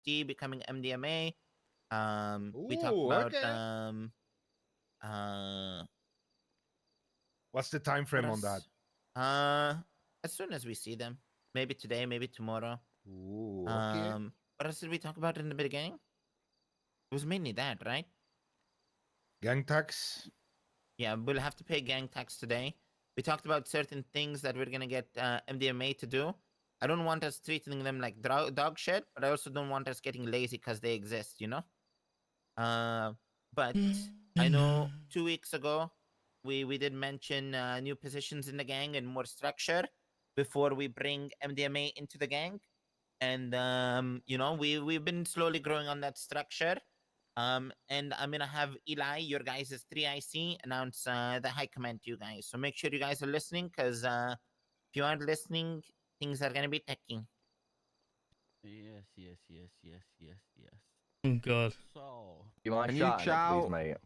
STE becoming MDMA. We talked Ooh, about okay. What's the time what frame on that? else? As soon as we see them, maybe today, maybe tomorrow. Ooh, okay. What else did we talk about in the beginning? It was mainly that, right? Gang tax. Yeah, we'll have to pay gang tax today. We talked about certain things that we're gonna get MDMA to do. I don't want us treating them like dog shit, but I also don't want us getting lazy because they exist, you know? But I know 2 weeks ago we did mention new positions in the gang and more structure before we bring MDMA into the gang. And you know, we've been slowly growing on that structure. And I'm gonna have Eli, your guys' 3IC, announce the high command to you guys. So make sure you guys are listening, because if you aren't listening, things are gonna be taking. Yes. Oh God. So, You mind Can you shouting it, shout? please, mate?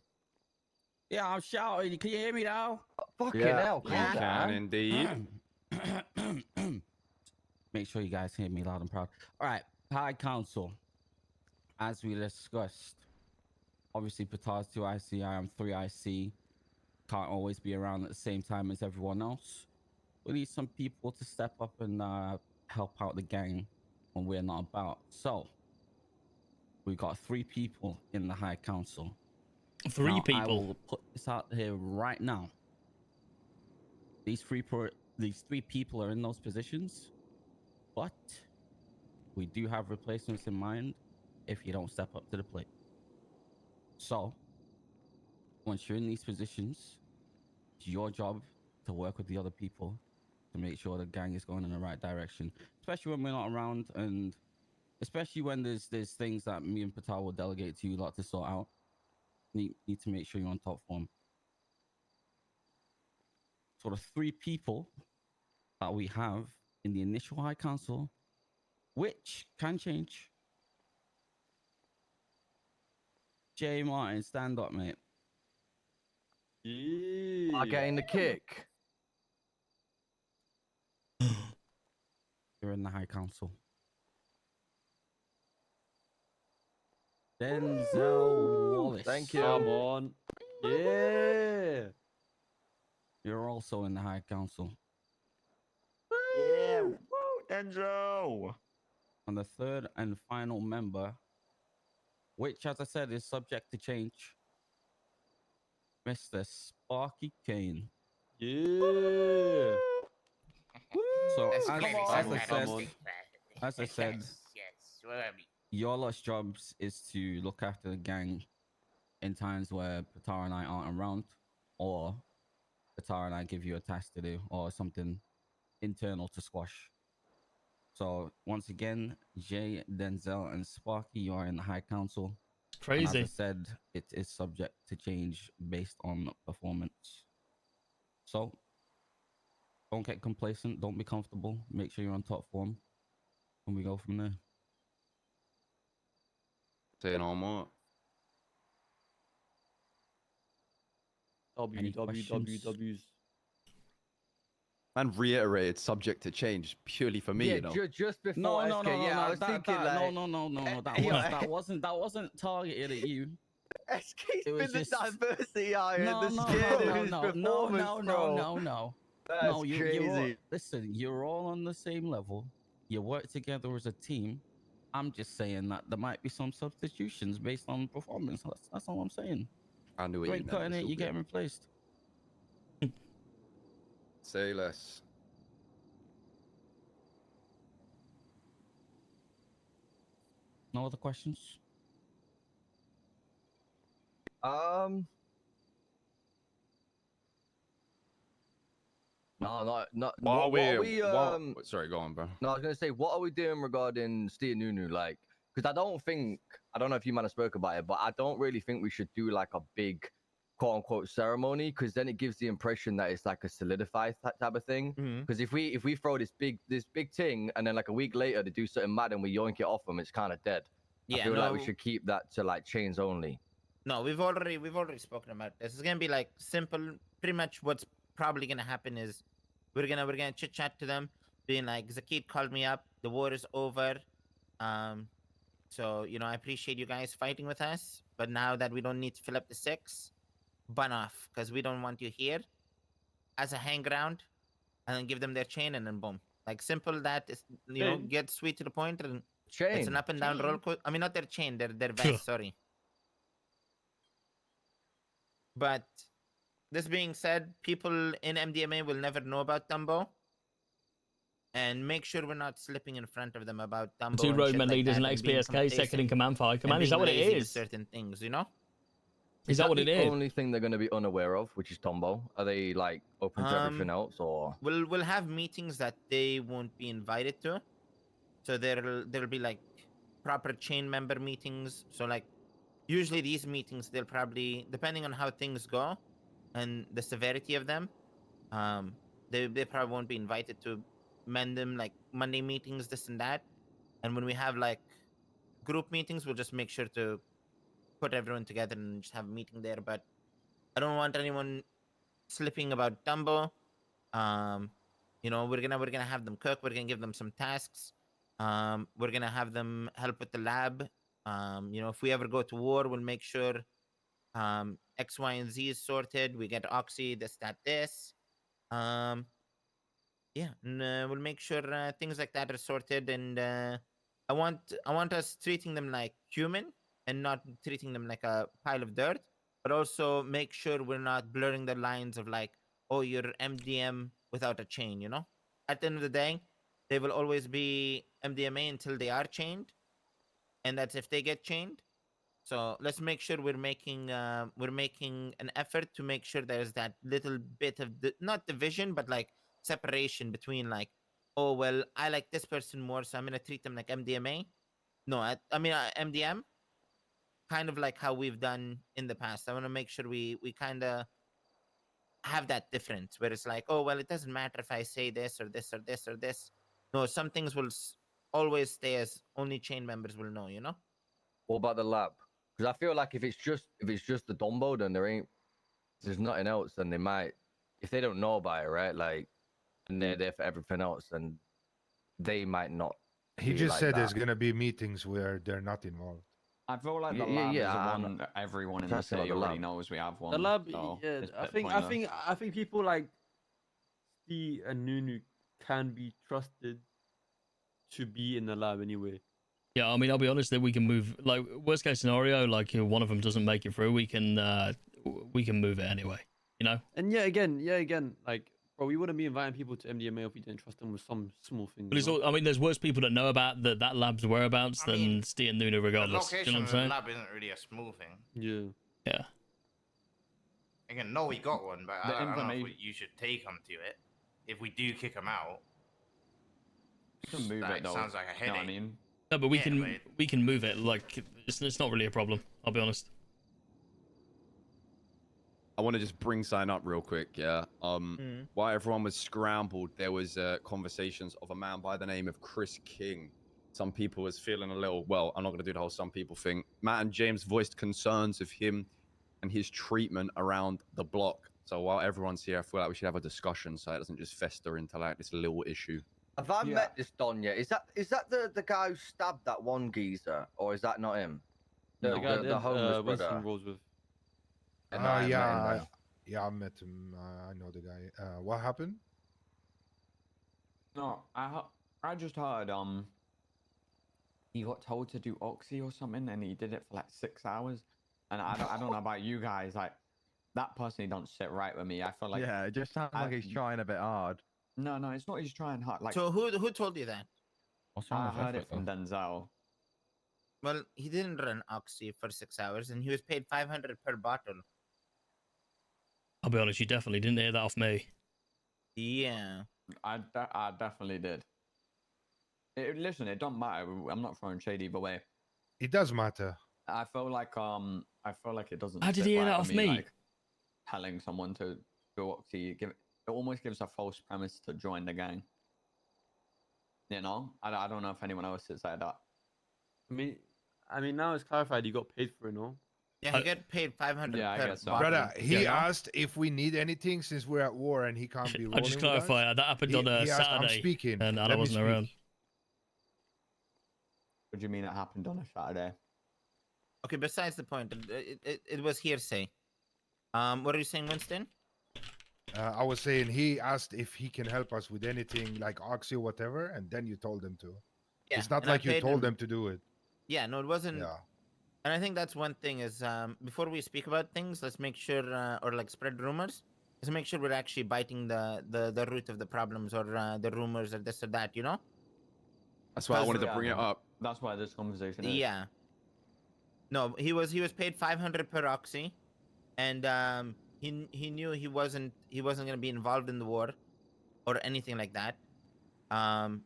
yeah, I'm shouting. Can you hear me now? Fucking Yeah, hell, we calm can down. indeed. Make sure you guys hear me loud and proud. All right, High Council. As we discussed, obviously Patar's 2IC, I am 3IC. Can't always be around at the same time as everyone else. We need some people to step up and help out the gang when we're not about. So, we got 3 people in the High Council. 3 Now, people. I will put this out here right now. These 3 people are in those positions, but we do have replacements in mind if you don't step up to the plate. So, once you're in these positions, it's your job to work with the other people to make sure the gang is going in the right direction, especially when we're not around, and especially when there's things that me and Patar will delegate to you lot to sort out. Need to make sure you're on top form. So the 3 people that we have in the initial High Council, which can change. J Martin, stand up, mate. I getting the kick. You're in the High Council. Denzel Wallace. Thank you. Come on. Yeah. You're also in the High Council. Yeah, woo, Denzel. And the 3rd and final member, which, as I said, is subject to change, Mr. Sparky Kane. Yeah. So, That's as very I on, said, come on. yes, where are we? your last jobs is to look after the gang in times where Patar and I aren't around, or Patar and I give you a task to do, or something internal to squash. So once again, Jay, Denzel, and Sparky, you are in the High Council. And as I Crazy. said, it is subject to change based on performance. So don't get complacent, don't be comfortable, make sure you're on top form, and we go from there. Say no more. Any questions? WWWs. And reiterated subject to change purely for me, Yeah, you know. just before No, SK. I was thinking like no. That wasn't targeted at you. SK's It was been the just- diversity hire, No, the scale of his performance, bro. No. That's No, you're all, crazy. listen, you're all on the same level. You work together as a team. I'm just saying that there might be some substitutions based on performance. That's all I'm saying. I knew what You you ain't meant. cutting it, you getting replaced. Say less. No other questions? No, not. What are we? What Sorry, go on, bro. No, I was gonna say, what are we doing regarding STE Nunu? Like, because I don't know if you might have spoke about it, but I don't really think we should do like a big, quote unquote, ceremony, because then it gives the impression that it's like a solidified type of thing. Because if we throw this big thing and then like a week later they do something mad and we yoink it off them, it's kind of dead. Yeah, I feel no, like we should keep that to like chains only. No, we've already spoken about this. It's gonna be like simple. Pretty much what's probably gonna happen is we're gonna chit chat to them, being like, Zakid called me up. The war is over. So, you know, I appreciate you guys fighting with us, but now that we don't need to fill up the 6, bun off, because we don't want you here as a hang around, and then give them their chain, and then boom. Like, simple that is, you know, Chain? get sweet to the point, and it's Chain. an up and down roll. I mean, not their chain, their vest, sorry. But this being said, people in MDMA will never know about Dumbo. And make sure we're not slipping in front of them about Dumbo. 2 and roadman shit like leaders that and being XPSK, second in complacent command fire. and Command, is being that what it lazy with is? certain things, you know? Is that what it the is? only thing they're going to be unaware of, which is Tombo? Are they like open to everything else, or? We'll have meetings that they won't be invited to. So there'll be like proper chain member meetings. So like usually these meetings they'll probably, depending on how things go and the severity of them, they probably won't be invited to mandem like Monday meetings, this and that. And when we have like group meetings, we'll just make sure to put everyone together and just have a meeting there. But I don't want anyone slipping about Dumbo. You know, we're gonna have them cook. We're gonna give them some tasks. We're gonna have them help with the lab. You know, if we ever go to war, we'll make sure X, Y, and Z is sorted. We get Oxy, this, that, this. Yeah, and we'll make sure things like that are sorted. And I want us treating them like human and not treating them like a pile of dirt. But also make sure we're not blurring the lines of like, oh, you're MDM without a chain. You know, at the end of the day, they will always be MDMA until they are chained, and that's if they get chained. So let's make sure we're making an effort to make sure there's that little bit of not division, but like separation between like, oh well, I like this person more, so I'm gonna treat them like MDMA. No, I mean MDM, kind of like how we've done in the past. I want to make sure we kind of have that difference where it's like, oh well, it doesn't matter if I say this or this or this or this. No, some things will always stay as only chain members will know. You know. What about the lab? Because I feel like if it's just the Dumbo, then there's nothing else. Then they might, if they don't know about it, right? Like, and they're there for everything else, and they might not. He be just like said that. there's gonna be meetings where they're not involved. I feel like Yeah, the lab yeah, is the I'm one that everyone in trying the to say about city the already lab. knows we have one. The lab, so yeah. it's a I bit think pointless. people like STE and Nunu can be trusted to be in the lab anyway. Yeah, I mean, I'll be honest. That we can move. Like worst case scenario, like one of them doesn't make it through, we can move it anyway. You know. And yeah, again, like, bro, we wouldn't be inviting people to MDMA if we didn't trust them with some small thing. But it's all, I mean, there's worse people that know about that lab's whereabouts than STE and Nunu, The regardless. Do you location know of what the I'm saying? lab isn't really a small thing. Yeah. Yeah. Again, no, we got one, but The I don't know if information- you should take them to it. If we do kick them out, You can move that it though. sounds like a You know headache. what I mean? No, but Yeah, we can move it. Like it's not really a problem. I'll be honest. I want to just bring something up real quick, yeah. While everyone was scrambled, there was conversations of a man by the name of Chris King. Some people was feeling a little, well, I'm not going to do the whole some people thing. Matt and James voiced concerns of him and his treatment around the block. So while everyone's here, I feel like we should have a discussion so it doesn't just fester into like this little issue. Have I met this Don yet? Is that the guy who stabbed that one geezer, or is that not him? The guy The that homeless Winston brother. rolls with. No, I haven't met him, then. Yeah, I met him. I know the guy. What happened? No, I just heard he got told to do Oxy or something, and he did it for like 6 hours. And I don't know about you guys, like that personally don't sit right with me. I feel like yeah, it just sounds like he's trying a bit hard. No, it's not. He's trying hard. Like So who told you that? What's wrong I with heard effort, it from though? Denzel. Well, he didn't run Oxy for 6 hours, and he was paid 500 per bottle. I'll be honest. You definitely didn't hear that off me. Yeah. I definitely did. Listen, it don't matter. I'm not throwing shade either way. It does matter. I feel like it doesn't. How did sit he hear right that with off me? Like, telling someone to do Oxy, it almost gives a false premise to join the gang. You know, I don't know if anyone else sits like that. I mean, now it's clarified. You got paid for it, no? Yeah, he got paid 500 Yeah, I per guess so. bottle. Brother, he Yeah. asked if we need anything since we're at war and he can't be rolling I'll just with us. clarify that happened on He asked, I'm Saturday, speaking. and Let I me wasn't speak. around. What do you mean it happened on a Saturday? Okay, besides the point, it was hearsay. What are you saying, Winston? I was saying he asked if he can help us with anything like Oxy or whatever, and then you told him to. Yeah, It's not and I like you paid told him. them to do it. Yeah, no, it wasn't. Yeah. And I think that's one thing is before we speak about things, let's make sure or like spread rumors. Let's make sure we're actually biting the root of the problems or the rumors or this or that. You know? That's why I wanted to Yeah, bring it up. That's why this conversation is. Yeah. No, he was paid 500 per Oxy, and he knew he wasn't gonna be involved in the war, or anything like that.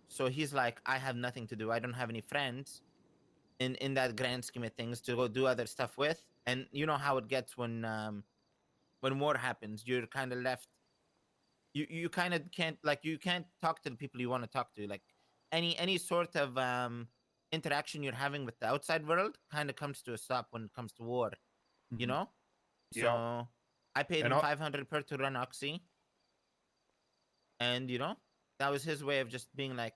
So he's like, I have nothing to do. I don't have any friends in that grand scheme of things to go do other stuff with. And you know how it gets when war happens. You're kind of left. You kind of can't you can't talk to the people you want to talk to. Like any sort of interaction you're having with the outside world kind of comes to a stop when it comes to war. You know. Yeah. So I paid And him 500 per to run Oxy. And you know, that was his way of just being like,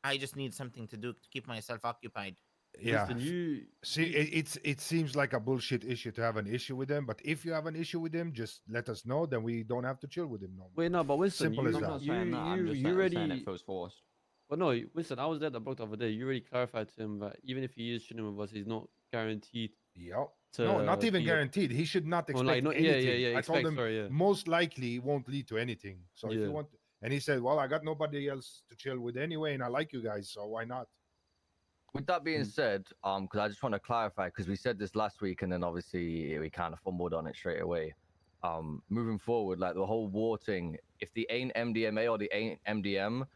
I just need something to do to keep myself occupied. Yeah. Listen, you See, it seems like a bullshit issue to have an issue with him, but if you have an issue with him, just let us know. Then we don't have to chill with him no more. wait, no, but Winston, Simple you, as I'm that. not saying that. I'm just you saying already. it feels forced. But no, Winston, I was there at the block the other day. You already clarified to him that even if he is chilling with us, he's not guaranteed Yep. to. No, not even be a- guaranteed. He should not Well, expect like, not, anything. yeah. I told Expect, him sorry, yeah. most likely it won't lead to anything. So if Yeah. you want, and he said, "Well, I got nobody else to chill with anyway, and I like you guys, so why not?" With that being said, because I just want to clarify, because we said this last week, and then obviously we kind of fumbled on it straight away. Moving forward, like the whole war thing, if the ain't MDMA or the ain't MDM,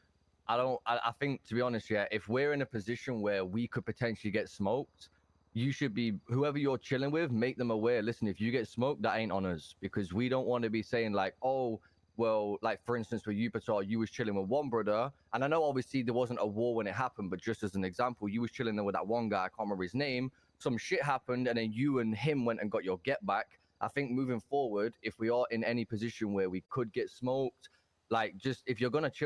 I think, to be honest, yeah, if we're in a position where we could potentially get smoked, you should be, whoever you're chilling with, make them aware. Listen, if you get smoked, that ain't on us, because we don't want to be saying like, oh, well, like for instance, with you, Patar, you was chilling with one brother, and I know obviously there wasn't a war when it happened, but just as an example, you was chilling there with that one guy, I can't remember his name, some shit happened, and then you and him went and got your get back. I think moving forward, if we are in any position where we could get smoked, like just if you're gonna chill